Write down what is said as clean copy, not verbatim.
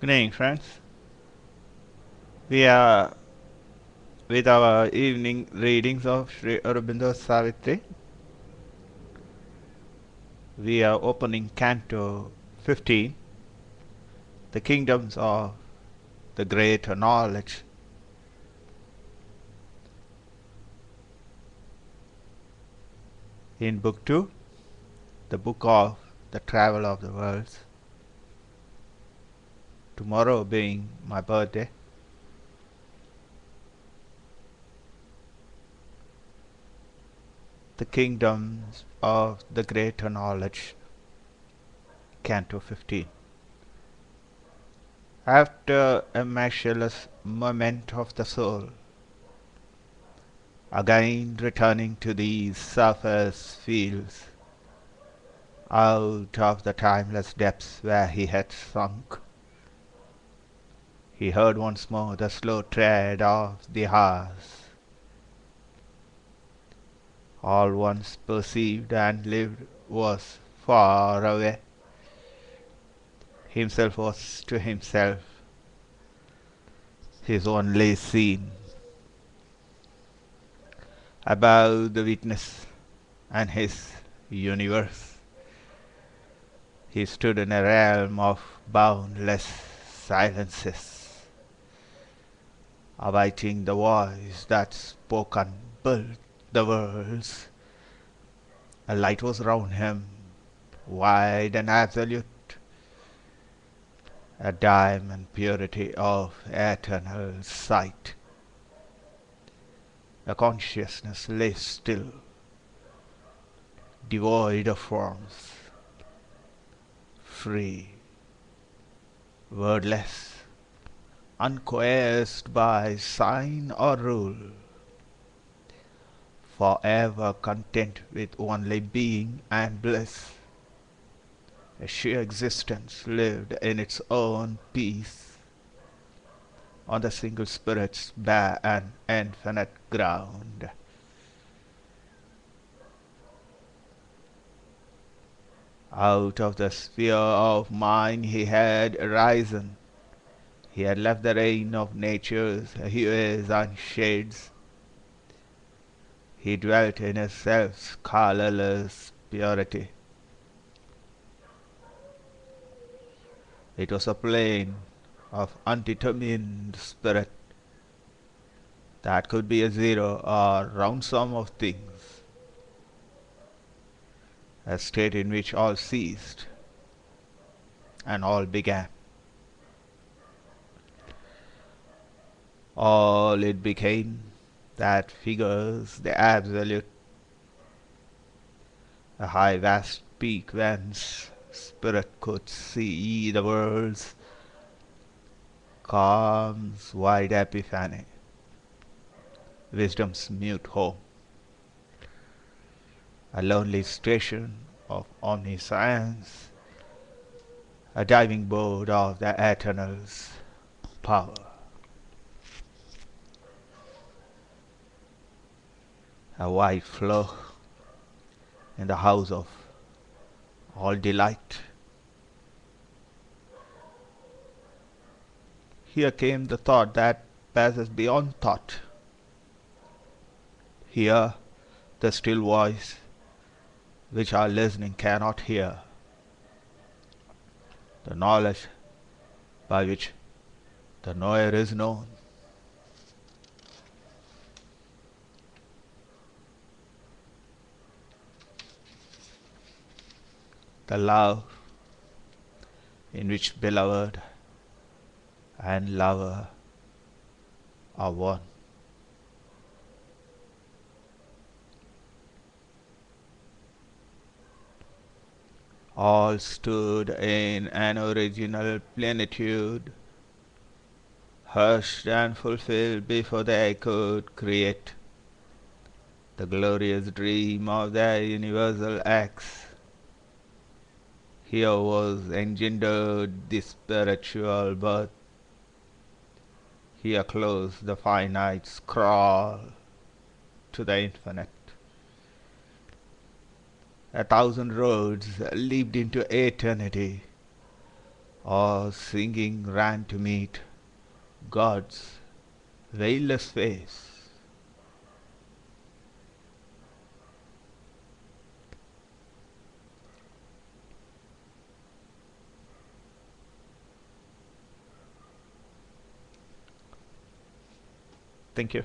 Good evening, friends. We are with our evening readings of Sri Aurobindo Savitri. We are opening Canto 15, The Kingdoms of the Greater Knowledge. In Book 2, the Book of the Travel of the Worlds. Tomorrow being my birthday, The Kingdoms of the Greater Knowledge, Canto 15. After a measureless moment of the soul, again returning to these surface fields, out of the timeless depths where he had sunk, he heard once more the slow tread of the hours. All once perceived and lived was far away. Himself was to himself his only seen. Above the witness and his universe, he stood in a realm of boundless silences, awaiting the voice that spoke and built the worlds. A light was round him, wide and absolute, a diamond purity of eternal sight. A consciousness lay still, devoid of forms, free, wordless, uncoerced by sign or rule, forever content with only being and bliss. A sheer existence lived in its own peace, on the single spirit's bare and infinite ground. Out of the sphere of mind he had arisen. He had left the reign of nature's hues and shades. He dwelt in a self's colorless purity. It was a plane of undetermined spirit that could be a zero or round sum of things, a state in which all ceased and all began. All it became that figures the absolute, a high vast peak whence spirit could see the worlds, calm's wide epiphany, wisdom's mute home, a lonely station of omniscience, a diving board of the eternal's power. A wide flow in the house of all delight. Here came the thought that passes beyond thought. Here the still voice which our listening cannot hear. The knowledge by which the knower is known. The love in which beloved and lover are one. All stood in an original plenitude, hushed and fulfilled before they could create the glorious dream of their universal acts. Here was engendered the spiritual birth. Here closed the finite scroll to the infinite. 1,000 roads leaped into eternity, All singing ran to meet God's veilless face. Thank you.